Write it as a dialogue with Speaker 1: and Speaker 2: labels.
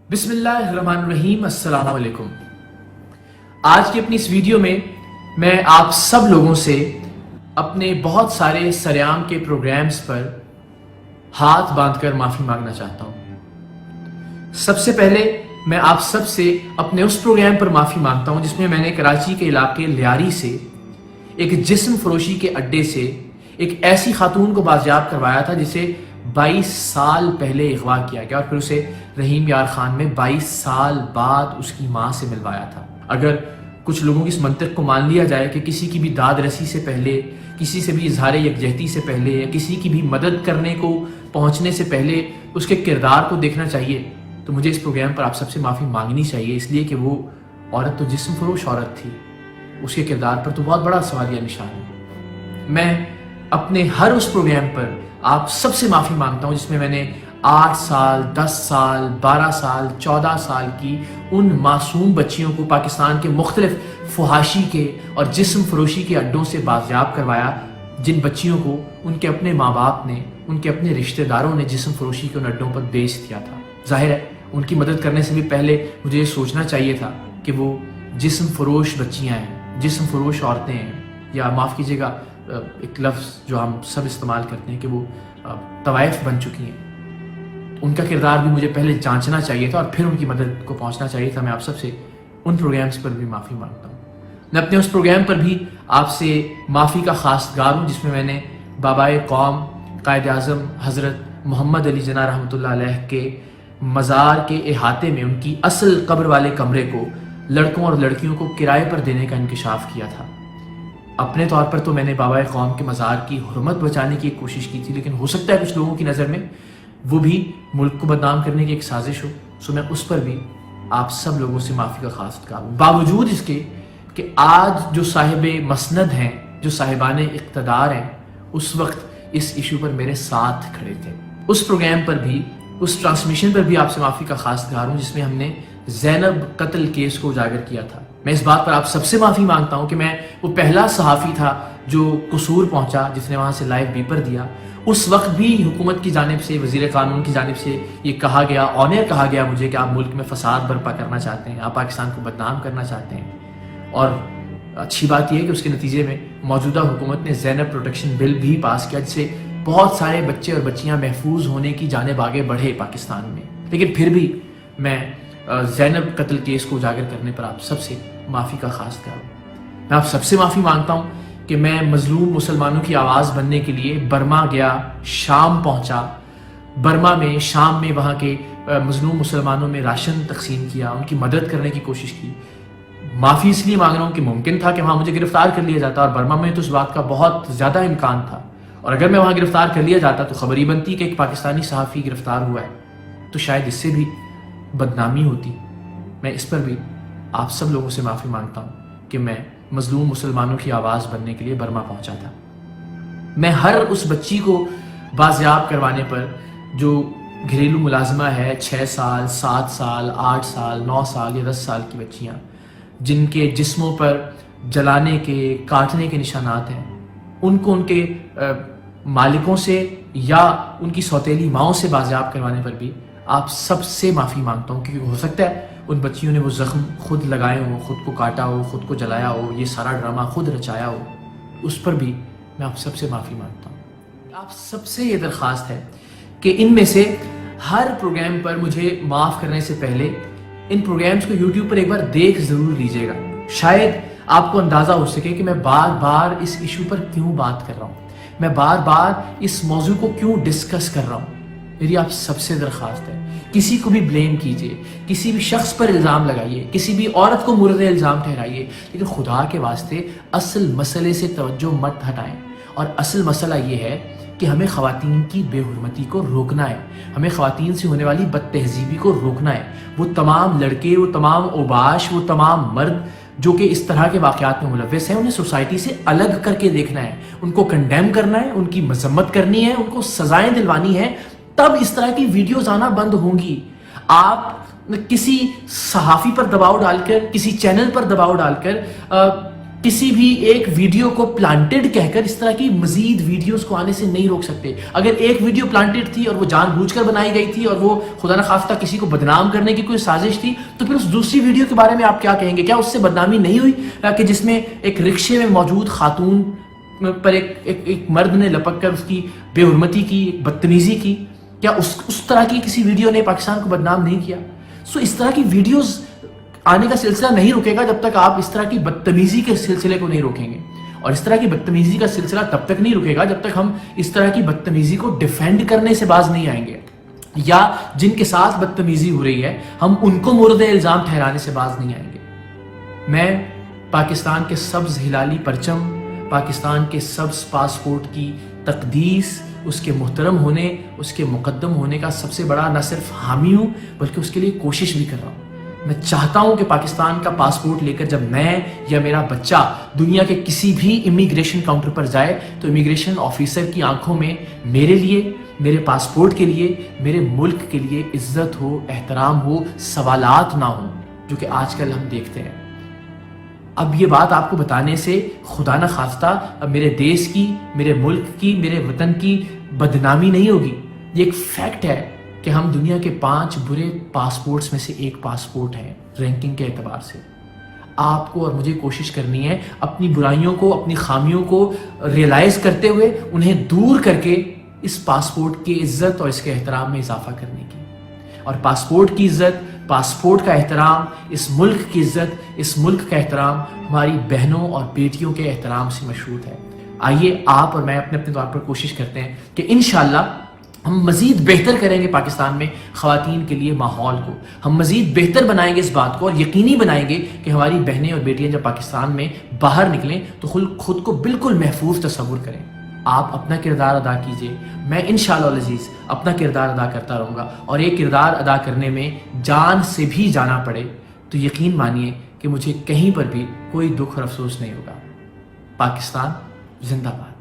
Speaker 1: بسم اللہ الرحمن الرحیم۔ السلام علیکم۔ آج کی اپنی اس ویڈیو میں آپ سب لوگوں سے اپنے بہت سارے سریام کے پروگرامز پر ہاتھ باندھ کر معافی مانگنا چاہتا ہوں۔ سب سے پہلے میں آپ سب سے اپنے اس پروگرام پر معافی مانگتا ہوں جس میں میں نے کراچی کے علاقے لیاری سے ایک جسم فروشی کے اڈے سے ایک ایسی خاتون کو بازیاب کروایا تھا جسے 22 سال پہلے اغوا کیا گیا اور پھر اسے رحیم یار خان میں 22 سال بعد اس کی ماں سے ملوایا تھا۔ اگر کچھ لوگوں کی اس منطق کو مان لیا جائے کہ کسی کی بھی داد رسی سے پہلے، کسی سے بھی اظہار یکجہتی سے پہلے یا کسی کی بھی مدد کرنے کو پہنچنے سے پہلے اس کے کردار کو دیکھنا چاہیے، تو مجھے اس پروگرام پر آپ سب سے معافی مانگنی چاہیے، اس لیے کہ وہ عورت تو جسم فروش عورت تھی، اس کے کردار پر تو بہت بڑا سوالیہ نشان ہے۔ میں اپنے ہر اس پروگرام پر آپ سب سے معافی مانگتا ہوں جس میں میں نے 8 سال، 10 سال، 12 سال، 14 سال کی ان معصوم بچیوں کو پاکستان کے مختلف فحاشی کے اور جسم فروشی کے اڈوں سے بازیاب کروایا، جن بچیوں کو ان کے اپنے ماں باپ نے، ان کے اپنے رشتہ داروں نے جسم فروشی کے ان اڈوں پر بیچ دیا تھا۔ ظاہر ہے ان کی مدد کرنے سے بھی پہلے مجھے یہ سوچنا چاہیے تھا کہ وہ جسم فروش بچیاں ہیں، جسم فروش عورتیں ہیں، یا معاف کیجیے گا ایک لفظ جو ہم سب استعمال کرتے ہیں کہ وہ طوائف بن چکی ہیں۔ ان کا کردار بھی مجھے پہلے جانچنا چاہیے تھا اور پھر ان کی مدد کو پہنچنا چاہیے تھا۔ میں آپ سب سے ان پروگرامز پر بھی معافی مانگتا ہوں۔ میں اپنے اس پروگرام پر بھی آپ سے معافی کا خواستگار ہوں جس میں نے بابائے قوم قائد اعظم حضرت محمد علی جناح رحمۃ اللہ علیہ کے مزار کے احاطے میں ان کی اصل قبر والے کمرے کو لڑکوں اور لڑکیوں کو کرائے پر دینے کا انکشاف کیا تھا۔ اپنے طور پر تو میں نے بابائے قوم کے مزار کی حرمت بچانے کی ایک کوشش کی تھی، لیکن ہو سکتا ہے کچھ لوگوں کی نظر میں وہ بھی ملک کو بدنام کرنے کی ایک سازش ہو، سو میں اس پر بھی آپ سب لوگوں سے معافی کا خواستگار ہوں، باوجود اس کے کہ آج جو صاحب مسند ہیں، جو صاحبان اقتدار ہیں، اس وقت اس ایشو پر میرے ساتھ کھڑے تھے۔ اس پروگرام پر بھی، اس ٹرانسمیشن پر بھی آپ سے معافی کا خواستگار ہوں جس میں ہم نے زینب قتل کیس کو اجاگر کیا تھا۔ میں اس بات پر آپ سب سے معافی مانگتا ہوں کہ میں وہ پہلا صحافی تھا جو قصور پہنچا، جس نے وہاں سے لائیو بیپر دیا۔ اس وقت بھی حکومت کی جانب سے، وزیر قانون کی جانب سے یہ کہا گیا، آنر کہا گیا مجھے کہ آپ ملک میں فساد برپا کرنا چاہتے ہیں، آپ پاکستان کو بدنام کرنا چاہتے ہیں، اور اچھی بات یہ ہے کہ اس کے نتیجے میں موجودہ حکومت نے زینب پروٹیکشن بل بھی پاس کیا، جس سے بہت سارے بچے اور بچیاں محفوظ ہونے کی جانب آگے بڑھے پاکستان میں۔ لیکن پھر بھی میں زینب قتل کیس کو اجاگر کرنے پر آپ سب سے معافی کا خواستگار ہوں۔ میں آپ سب سے معافی مانگتا ہوں کہ میں مظلوم مسلمانوں کی آواز بننے کے لیے برما گیا، شام پہنچا، برما میں، شام میں وہاں کے مظلوم مسلمانوں میں راشن تقسیم کیا، ان کی مدد کرنے کی کوشش کی۔ معافی اس لیے مانگ رہا ہوں کہ ممکن تھا کہ وہاں مجھے گرفتار کر لیا جاتا، اور برما میں تو اس بات کا بہت زیادہ امکان تھا، اور اگر میں وہاں گرفتار کر لیا جاتا تو خبر یہ بنتی کہ ایک پاکستانی صحافی گرفتار ہوا ہے، تو شاید اس سے بھی بدنامی ہوتی۔ میں اس پر بھی آپ سب لوگوں سے معافی مانگتا ہوں کہ میں مظلوم مسلمانوں کی آواز بننے کے لیے برما پہنچا تھا۔ میں ہر اس بچی کو بازیاب کروانے پر جو گھریلو ملازمہ ہے، 6 سال، 7 سال، 8 سال، 9 سال یا 10 سال کی بچیاں جن کے جسموں پر جلانے کے، کاٹنے کے نشانات ہیں، ان کو ان کے مالکوں سے یا ان کی سوتیلی ماؤں سے بازیاب کروانے پر بھی آپ سب سے معافی مانگتا ہوں، کیونکہ ہو سکتا ہے ان بچیوں نے وہ زخم خود لگائے ہوں، خود کو کاٹا ہو، خود کو جلایا ہو، یہ سارا ڈرامہ خود رچایا ہو۔ اس پر بھی میں آپ سب سے معافی مانگتا ہوں۔ آپ سب سے یہ درخواست ہے کہ ان میں سے ہر پروگرام پر مجھے معاف کرنے سے پہلے ان پروگرامز کو یوٹیوب پر ایک بار دیکھ ضرور لیجیے گا، شاید آپ کو اندازہ ہو سکے کہ میں بار بار اس ایشو پر کیوں بات کر رہا ہوں، میں بار بار اس موضوع کو کیوں ڈسکس کر رہا ہوں۔ میری آپ سب سے درخواست ہے، کسی کو بھی بلیم کیجئے، کسی بھی شخص پر الزام لگائیے، کسی بھی عورت کو مورد الزام ٹھہرائیے، لیکن خدا کے واسطے اصل مسئلے سے توجہ مت ہٹائیں۔ اور اصل مسئلہ یہ ہے کہ ہمیں خواتین کی بے حرمتی کو روکنا ہے، ہمیں خواتین سے ہونے والی بد تہذیبی کو روکنا ہے۔ وہ تمام لڑکے، وہ تمام اوباش، وہ تمام مرد جو کہ اس طرح کے واقعات میں ملوث ہیں، انہیں سوسائٹی سے الگ کر کے دیکھنا ہے، ان کو کنڈیم کرنا ہے، ان کی مذمت کرنی ہے، ان کو سزائیں دلوانی ہے، تب اس طرح کی ویڈیوز آنا بند ہوں گی۔ آپ کسی صحافی پر دباؤ ڈال کر، کسی چینل پر دباؤ ڈال کر، کسی بھی ایک ویڈیو کو پلانٹڈ کہہ کر اس طرح کی مزید ویڈیوز کو آنے سے نہیں روک سکتے. اگر ایک ویڈیو پلانٹڈ تھی اور وہ جان بوجھ کر بنائی گئی تھی اور وہ خدا نخواستہ کسی کو بدنام کرنے کی کوئی سازش تھی, تو پھر اس دوسری ویڈیو کے بارے میں آپ کیا کہیں گے؟ کیا اس سے بدنامی نہیں ہوئی کہ جس میں ایک رکشے میں موجود خاتون پر ایک مرد نے لپک کر اس کی بے حرمتی کی, بدتمیزی کی؟ کیا اس طرح کی کسی ویڈیو نے پاکستان کو بدنام نہیں کیا؟ سو اس طرح کی ویڈیوز آنے کا سلسلہ نہیں رکے گا جب تک آپ اس طرح کی بدتمیزی کے سلسلے کو نہیں روکیں گے, اور اس طرح کی بدتمیزی کا سلسلہ تب تک نہیں رکے گا جب تک ہم اس طرح کی بدتمیزی کو ڈیفینڈ کرنے سے باز نہیں آئیں گے, یا جن کے ساتھ بدتمیزی ہو رہی ہے ہم ان کو مورد الزام ٹھہرانے سے باز نہیں آئیں گے. میں پاکستان کے سبز ہلالی پرچم, پاکستان کے سبز پاسپورٹ کی تقدیس, اس کے محترم ہونے, اس کے مقدم ہونے کا سب سے بڑا نہ صرف حامی ہوں بلکہ اس کے لیے کوشش بھی کر رہا ہوں. میں چاہتا ہوں کہ پاکستان کا پاسپورٹ لے کر جب میں یا میرا بچہ دنیا کے کسی بھی امیگریشن کاؤنٹر پر جائے تو امیگریشن آفیسر کی آنکھوں میں میرے لیے, میرے پاسپورٹ کے لیے, میرے ملک کے لیے عزت ہو, احترام ہو, سوالات نہ ہوں, جو کہ آج کل ہم دیکھتے ہیں. اب یہ بات آپ کو بتانے سے خدا نہ خواستہ میرے دیش کی, میرے ملک کی, میرے وطن کی بدنامی نہیں ہوگی. یہ ایک فیکٹ ہے کہ ہم دنیا کے 5 برے پاسپورٹس میں سے ایک پاسپورٹ ہیں رینکنگ کے اعتبار سے. آپ کو اور مجھے کوشش کرنی ہے اپنی برائیوں کو, اپنی خامیوں کو ریئلائز کرتے ہوئے انہیں دور کر کے اس پاسپورٹ کی عزت اور اس کے احترام میں اضافہ کرنے کی. اور پاسپورٹ کی عزت, پاسپورٹ کا احترام, اس ملک کی عزت, اس ملک کا احترام ہماری بہنوں اور بیٹیوں کے احترام سے مشروط ہے. آئیے آپ اور میں اپنے طور پر کوشش کرتے ہیں کہ انشاءاللہ ہم مزید بہتر کریں گے پاکستان میں خواتین کے لیے ماحول کو, ہم مزید بہتر بنائیں گے اس بات کو, اور یقینی بنائیں گے کہ ہماری بہنیں اور بیٹیاں جب پاکستان میں باہر نکلیں تو خود کو بالکل محفوظ تصور کریں. آپ اپنا کردار ادا کیجئے, میں انشاءاللہ العزیز اپنا کردار ادا کرتا رہوں گا, اور ایک کردار ادا کرنے میں جان سے بھی جانا پڑے تو یقین مانیے کہ مجھے کہیں پر بھی کوئی دکھ اور افسوس نہیں ہوگا. پاکستان زندہ باد.